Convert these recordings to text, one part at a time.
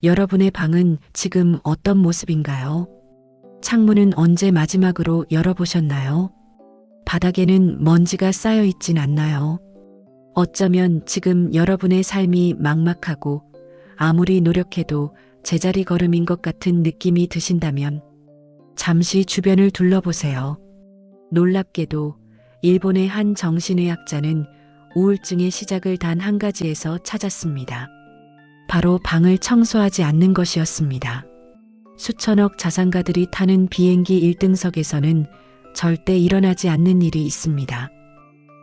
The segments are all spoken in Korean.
여러분의 방은 지금 어떤 모습인가요? 창문은 언제 마지막으로 열어보셨나요? 바닥에는 먼지가 쌓여 있진 않나요? 어쩌면 지금 여러분의 삶이 막막하고 아무리 노력해도 제자리 걸음인 것 같은 느낌이 드신다면 잠시 주변을 둘러보세요. 놀랍게도 일본의 한 정신의학자는 우울증의 시작을 단 한 가지에서 찾았습니다. 바로 방을 청소하지 않는 것이었습니다. 수천억 자산가들이 타는 비행기 1등석에서는 절대 일어나지 않는 일이 있습니다.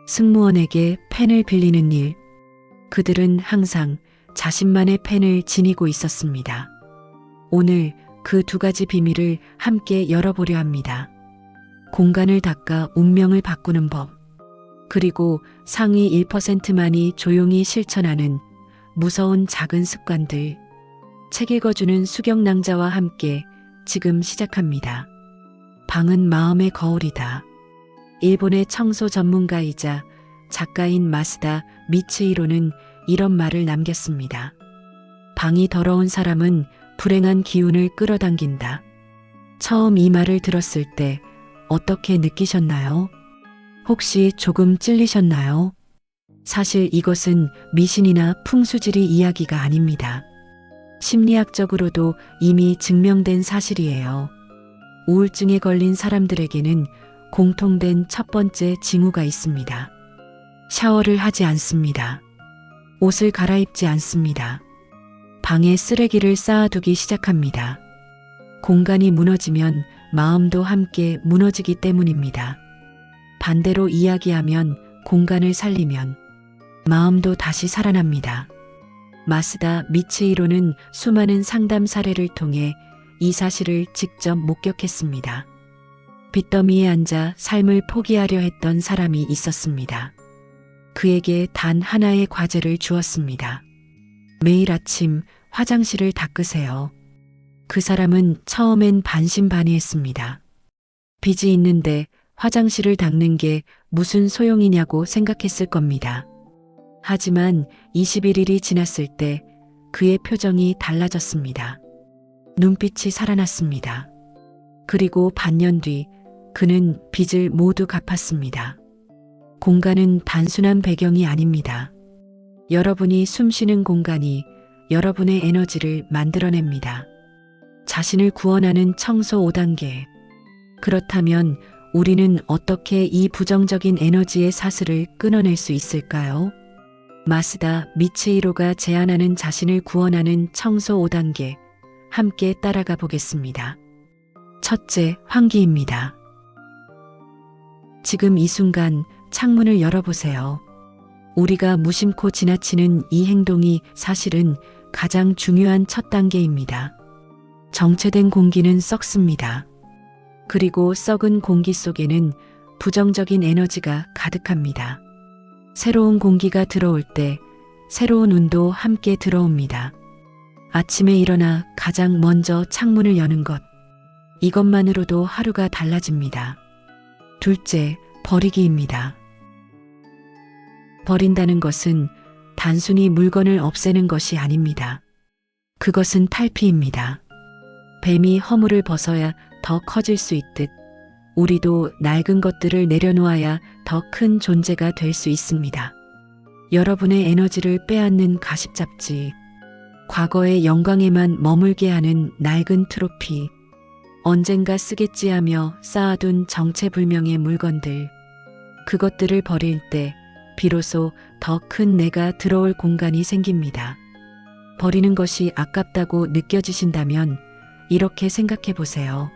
승무원에게 펜을 빌리는 일. 그들은 항상 자신만의 펜을 지니고 있었습니다. 오늘 그 두 가지 비밀을 함께 열어보려 합니다. 공간을 닦아 운명을 바꾸는 법. 그리고 상위 1%만이 조용히 실천하는 무서운 작은 습관들. 책 읽어주는 수경낭자와 함께 지금 시작합니다. 방은 마음의 거울이다. 일본의 청소 전문가이자 작가인 마스다 미츠히로는 이런 말을 남겼습니다. 방이 더러운 사람은 불행한 기운을 끌어당긴다. 처음 이 말을 들었을 때 어떻게 느끼셨나요? 혹시 조금 찔리셨나요? 사실 이것은 미신이나 풍수지리 이야기가 아닙니다. 심리학적으로도 이미 증명된 사실이에요. 우울증에 걸린 사람들에게는 공통된 첫 번째 징후가 있습니다. 샤워를 하지 않습니다. 옷을 갈아입지 않습니다. 방에 쓰레기를 쌓아두기 시작합니다. 공간이 무너지면 마음도 함께 무너지기 때문입니다. 반대로 이야기하면 공간을 살리면 마음도 다시 살아납니다. 마스다 미츠히로는 수많은 상담 사례를 통해 이 사실을 직접 목격했습니다. 빚더미에 앉아 삶을 포기하려 했던 사람이 있었습니다. 그에게 단 하나의 과제를 주었습니다. 매일 아침 화장실을 닦으세요. 그 사람은 처음엔 반신반의했습니다. 빚이 있는데 화장실을 닦는 게 무슨 소용이냐고 생각했을 겁니다. 하지만 21일이 지났을 때 그의 표정이 달라졌습니다. 눈빛이 살아났습니다. 그리고 반년 뒤 그는 빚을 모두 갚았습니다. 공간은 단순한 배경이 아닙니다. 여러분이 숨쉬는 공간이 여러분의 에너지를 만들어냅니다. 자신을 구원하는 청소 5단계. 그렇다면 우리는 어떻게 이 부정적인 에너지의 사슬을 끊어낼 수 있을까요? 마스다 미츠히로가 제안하는 자신을 구원하는 청소 5단계. 함께 따라가 보겠습니다. 첫째, 환기입니다. 지금 이 순간 창문을 열어보세요. 우리가 무심코 지나치는 이 행동이 사실은 가장 중요한 첫 단계입니다. 정체된 공기는 썩습니다. 그리고 썩은 공기 속에는 부정적인 에너지가 가득합니다. 새로운 공기가 들어올 때 새로운 운도 함께 들어옵니다. 아침에 일어나 가장 먼저 창문을 여는 것. 이것만으로도 하루가 달라집니다. 둘째, 버리기입니다. 버린다는 것은 단순히 물건을 없애는 것이 아닙니다. 그것은 탈피입니다. 뱀이 허물을 벗어야 더 커질 수 있듯 우리도 낡은 것들을 내려놓아야 더 큰 존재가 될 수 있습니다. 여러분의 에너지를 빼앗는 가십잡지, 과거의 영광에만 머물게 하는 낡은 트로피, 언젠가 쓰겠지 하며 쌓아둔 정체불명의 물건들, 그것들을 버릴 때 비로소 더 큰 내가 들어올 공간이 생깁니다. 버리는 것이 아깝다고 느껴지신다면 이렇게 생각해 보세요.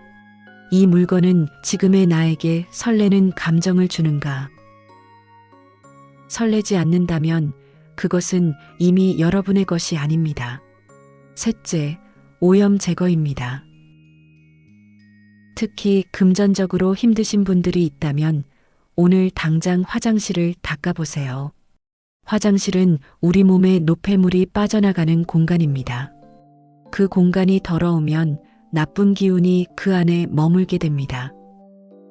이 물건은 지금의 나에게 설레는 감정을 주는가? 설레지 않는다면 그것은 이미 여러분의 것이 아닙니다. 셋째, 오염 제거입니다. 특히 금전적으로 힘드신 분들이 있다면 오늘 당장 화장실을 닦아보세요. 화장실은 우리 몸에 노폐물이 빠져나가는 공간입니다. 그 공간이 더러우면 나쁜 기운이 그 안에 머물게 됩니다.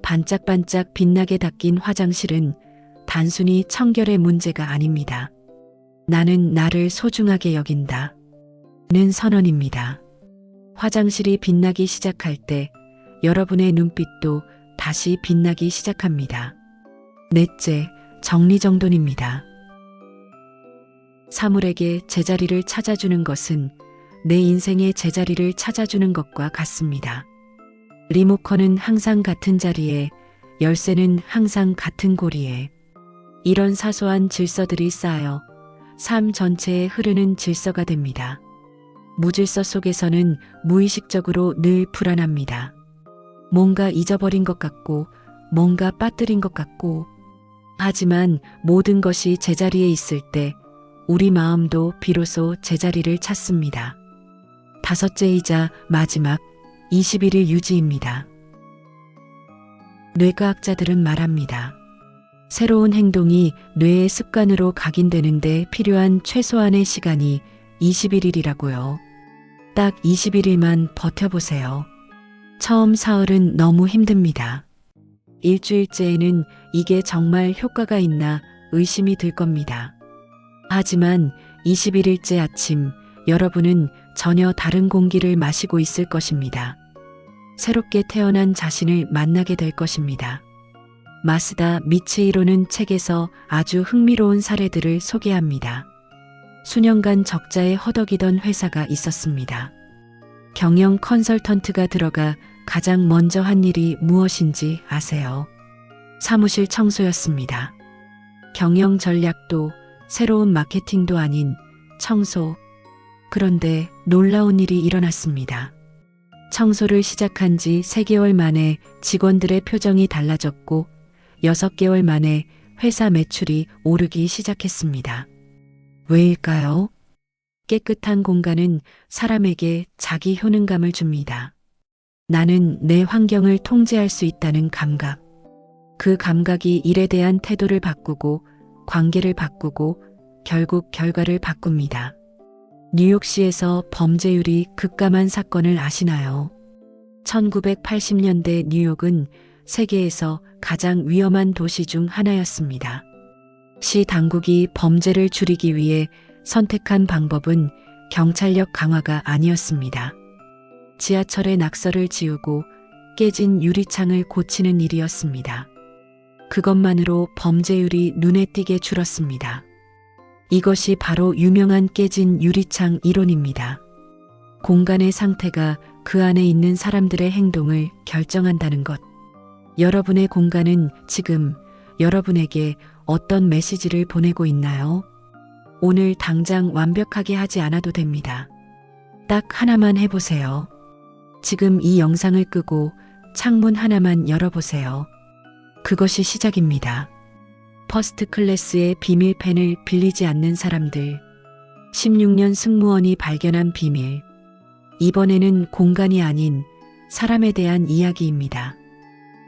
반짝반짝 빛나게 닦인 화장실은 단순히 청결의 문제가 아닙니다. 나는 나를 소중하게 여긴다. 는 선언입니다. 화장실이 빛나기 시작할 때 여러분의 눈빛도 다시 빛나기 시작합니다. 넷째, 정리정돈입니다. 사물에게 제자리를 찾아주는 것은 내 인생의 제자리를 찾아주는 것과 같습니다. 리모컨은 항상 같은 자리에, 열쇠는 항상 같은 고리에. 이런 사소한 질서들이 쌓여 삶 전체에 흐르는 질서가 됩니다. 무질서 속에서는 무의식적으로 늘 불안합니다. 뭔가 잊어버린 것 같고, 뭔가 빠뜨린 것 같고. 하지만 모든 것이 제자리에 있을 때 우리 마음도 비로소 제자리를 찾습니다. 다섯째이자 마지막, 21일 유지입니다. 뇌과학자들은 말합니다. 새로운 행동이 뇌의 습관으로 각인되는데 필요한 최소한의 시간이 21일이라고요. 딱 21일만 버텨보세요. 처음 사흘은 너무 힘듭니다. 일주일째에는 이게 정말 효과가 있나 의심이 들 겁니다. 하지만 21일째 아침, 여러분은 전혀 다른 공기를 마시고 있을 것입니다. 새롭게 태어난 자신을 만나게 될 것입니다. 마스다 미츠히로는 책에서 아주 흥미로운 사례들을 소개합니다. 수년간 적자에 허덕이던 회사가 있었습니다. 경영 컨설턴트가 들어가 가장 먼저 한 일이 무엇인지 아세요? 사무실 청소였습니다. 경영 전략도 새로운 마케팅도 아닌 청소. 그런데 놀라운 일이 일어났습니다. 청소를 시작한 지 3개월 만에 직원들의 표정이 달라졌고 6개월 만에 회사 매출이 오르기 시작했습니다. 왜일까요? 깨끗한 공간은 사람에게 자기 효능감을 줍니다. 나는 내 환경을 통제할 수 있다는 감각. 그 감각이 일에 대한 태도를 바꾸고 관계를 바꾸고 결국 결과를 바꿉니다. 뉴욕시에서 범죄율이 급감한 사건을 아시나요? 1980년대 뉴욕은 세계에서 가장 위험한 도시 중 하나였습니다. 시 당국이 범죄를 줄이기 위해 선택한 방법은 경찰력 강화가 아니었습니다. 지하철의 낙서를 지우고 깨진 유리창을 고치는 일이었습니다. 그것만으로 범죄율이 눈에 띄게 줄었습니다. 이것이 바로 유명한 깨진 유리창 이론입니다. 공간의 상태가 그 안에 있는 사람들의 행동을 결정한다는 것. 여러분의 공간은 지금 여러분에게 어떤 메시지를 보내고 있나요? 오늘 당장 완벽하게 하지 않아도 됩니다. 딱 하나만 해보세요. 지금 이 영상을 끄고 창문 하나만 열어보세요. 그것이 시작입니다. 퍼스트 클래스의 비밀펜을 빌리지 않는 사람들. 16년 승무원이 발견한 비밀. 이번에는 공간이 아닌 사람에 대한 이야기입니다.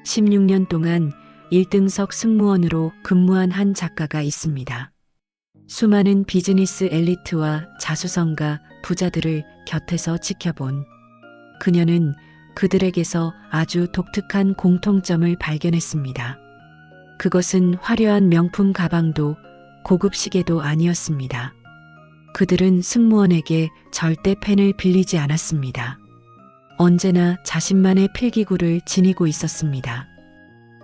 16년 동안 1등석 승무원으로 근무한 한 작가가 있습니다. 수많은 비즈니스 엘리트와 자수성가 부자들을 곁에서 지켜본 그녀는 그들에게서 아주 독특한 공통점을 발견했습니다. 그것은 화려한 명품 가방도 고급 시계도 아니었습니다. 그들은 승무원에게 절대 펜을 빌리지 않았습니다. 언제나 자신만의 필기구를 지니고 있었습니다.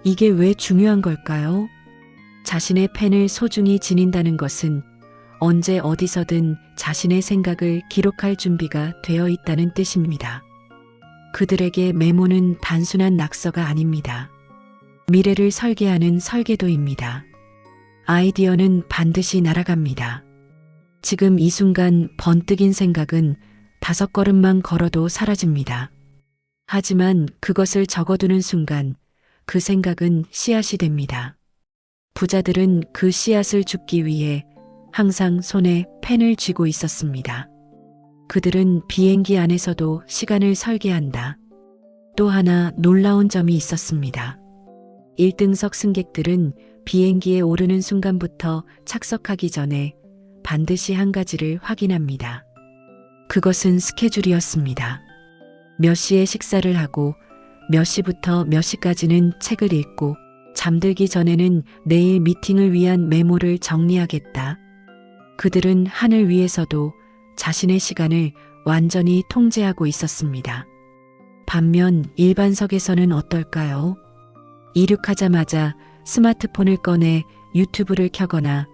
이게 왜 중요한 걸까요? 자신의 펜을 소중히 지닌다는 것은 언제 어디서든 자신의 생각을 기록할 준비가 되어 있다는 뜻입니다. 그들에게 메모는 단순한 낙서가 아닙니다. 미래를 설계하는 설계도입니다. 아이디어는 반드시 날아갑니다. 지금 이 순간 번뜩인 생각은 5걸음만 걸어도 사라집니다. 하지만 그것을 적어두는 순간 그 생각은 씨앗이 됩니다. 부자들은 그 씨앗을 줍기 위해 항상 손에 펜을 쥐고 있었습니다. 그들은 비행기 안에서도 시간을 설계한다. 또 하나 놀라운 점이 있었습니다. 1등석 승객들은 비행기에 오르는 순간부터 착석하기 전에 반드시 한 가지를 확인합니다. 그것은 스케줄이었습니다. 몇 시에 식사를 하고 몇 시부터 몇 시까지는 책을 읽고 잠들기 전에는 내일 미팅을 위한 메모를 정리하겠다. 그들은 하늘 위에서도 자신의 시간을 완전히 통제하고 있었습니다. 반면 일반석에서는 어떨까요? 이륙하자마자 스마트폰을 꺼내 유튜브를 켜거나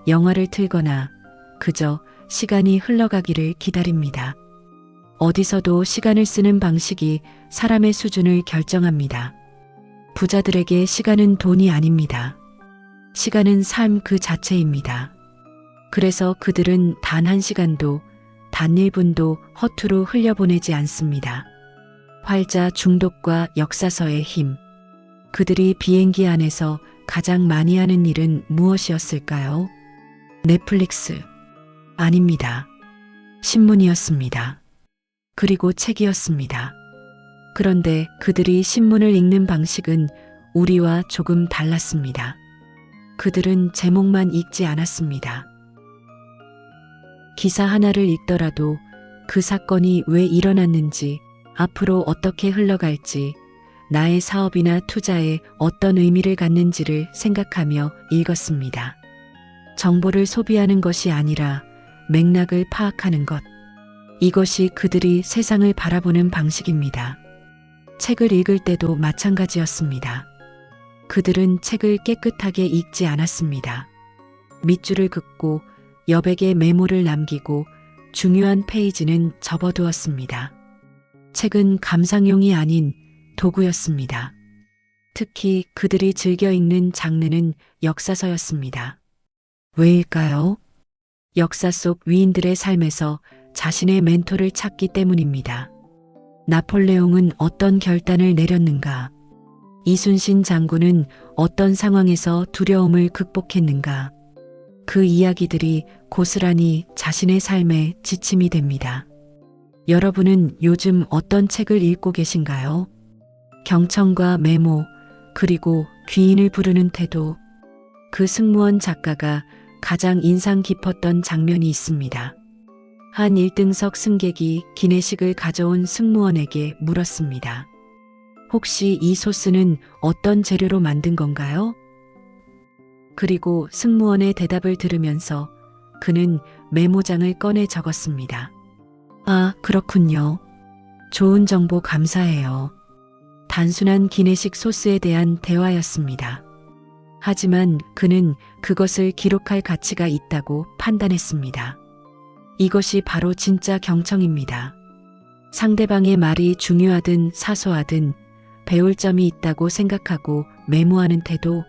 영화를 틀거나 그저 시간이 흘러가기를 기다립니다. 어디서도 시간을 쓰는 방식이 사람의 수준을 결정합니다. 부자들에게 시간은 돈이 아닙니다. 시간은 삶 그 자체입니다. 그래서 그들은 단 한 시간도, 단 1분도 허투루 흘려보내지 않습니다. 활자 중독과 역사서의 힘. 그들이 비행기 안에서 가장 많이 하는 일은 무엇이었을까요? 넷플릭스. 아닙니다. 신문이었습니다. 그리고 책이었습니다. 그런데 그들이 신문을 읽는 방식은 우리와 조금 달랐습니다. 그들은 제목만 읽지 않았습니다. 기사 하나를 읽더라도 그 사건이 왜 일어났는지, 앞으로 어떻게 흘러갈지, 나의 사업이나 투자에 어떤 의미를 갖는지를 생각하며 읽었습니다. 정보를 소비하는 것이 아니라 맥락을 파악하는 것. 이것이 그들이 세상을 바라보는 방식입니다. 책을 읽을 때도 마찬가지였습니다. 그들은 책을 깨끗하게 읽지 않았습니다. 밑줄을 긋고 여백의 메모를 남기고 중요한 페이지는 접어두었습니다. 책은 감상용이 아닌 도구였습니다. 특히 그들이 즐겨 읽는 장르는 역사서였습니다. 왜일까요? 역사 속 위인들의 삶에서 자신의 멘토를 찾기 때문입니다. 나폴레옹은 어떤 결단을 내렸는가? 이순신 장군은 어떤 상황에서 두려움을 극복했는가? 그 이야기들이 고스란히 자신의 삶의 지침이 됩니다. 여러분은 요즘 어떤 책을 읽고 계신가요? 경청과 메모, 그리고 귀인을 부르는 태도. 그 승무원 작가가 가장 인상 깊었던 장면이 있습니다. 한 1등석 승객이 기내식을 가져온 승무원에게 물었습니다. 혹시 이 소스는 어떤 재료로 만든 건가요? 그리고 승무원의 대답을 들으면서 그는 메모장을 꺼내 적었습니다. 아, 그렇군요. 좋은 정보 감사해요. 단순한 기내식 소스에 대한 대화였습니다. 하지만 그는 그것을 기록할 가치가 있다고 판단했습니다. 이것이 바로 진짜 경청입니다. 상대방의 말이 중요하든 사소하든 배울 점이 있다고 생각하고 메모하는 태도,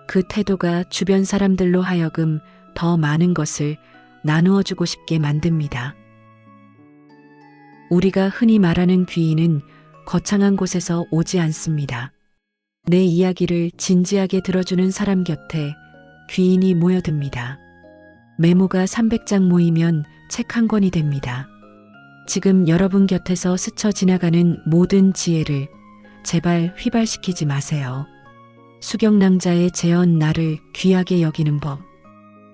그 태도가 주변 사람들로 하여금 더 많은 것을 나누어 주고 싶게 만듭니다. 우리가 흔히 말하는 귀인은 거창한 곳에서 오지 않습니다. 내 이야기를 진지하게 들어주는 사람 곁에 귀인이 모여듭니다. 메모가 300장 모이면 책 한 권이 됩니다. 지금 여러분 곁에서 스쳐 지나가는 모든 지혜를 제발 휘발시키지 마세요. 수경낭자의 재언 나를 귀하게 여기는 법.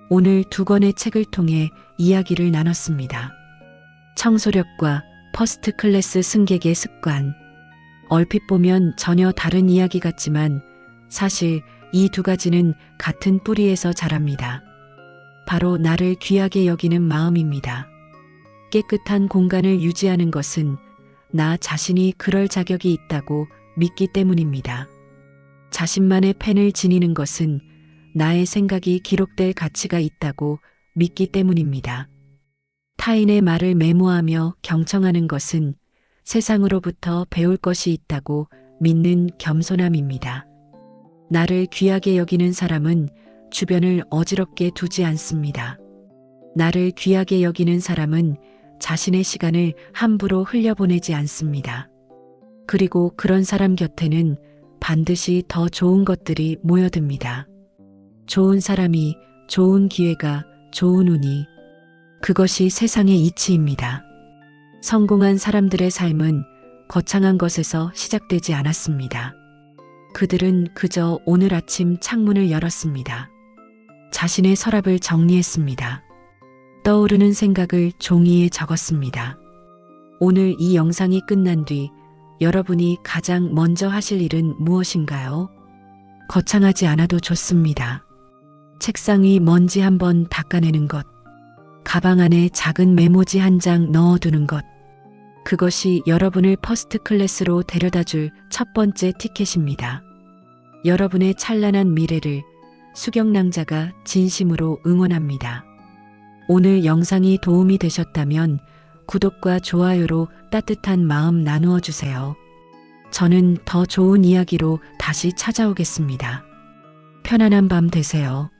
오늘 2권의 책을 통해 이야기를 나눴습니다. 청소력과 퍼스트 클래스 승객의 습관. 얼핏 보면 전혀 다른 이야기 같지만 사실 이 2가지는 같은 뿌리에서 자랍니다. 바로 나를 귀하게 여기는 마음입니다. 깨끗한 공간을 유지하는 것은 나 자신이 그럴 자격이 있다고 믿기 때문입니다. 자신만의 펜을 지니는 것은 나의 생각이 기록될 가치가 있다고 믿기 때문입니다. 타인의 말을 메모하며 경청하는 것은 세상으로부터 배울 것이 있다고 믿는 겸손함입니다. 나를 귀하게 여기는 사람은 주변을 어지럽게 두지 않습니다. 나를 귀하게 여기는 사람은 자신의 시간을 함부로 흘려보내지 않습니다. 그리고 그런 사람 곁에는 반드시 더 좋은 것들이 모여듭니다. 좋은 사람이, 좋은 기회가, 좋은 운이. 그것이 세상의 이치입니다. 성공한 사람들의 삶은 거창한 것에서 시작되지 않았습니다. 그들은 그저 오늘 아침 창문을 열었습니다. 자신의 서랍을 정리했습니다. 떠오르는 생각을 종이에 적었습니다. 오늘 이 영상이 끝난 뒤 여러분이 가장 먼저 하실 일은 무엇인가요? 거창하지 않아도 좋습니다. 책상 위 먼지 한번 닦아내는 것. 가방 안에 작은 메모지 한 장 넣어두는 것. 그것이 여러분을 퍼스트 클래스로 데려다 줄 첫 번째 티켓입니다. 여러분의 찬란한 미래를 수경낭자가 진심으로 응원합니다. 오늘 영상이 도움이 되셨다면 구독과 좋아요로 따뜻한 마음 나누어 주세요. 저는 더 좋은 이야기로 다시 찾아오겠습니다. 편안한 밤 되세요.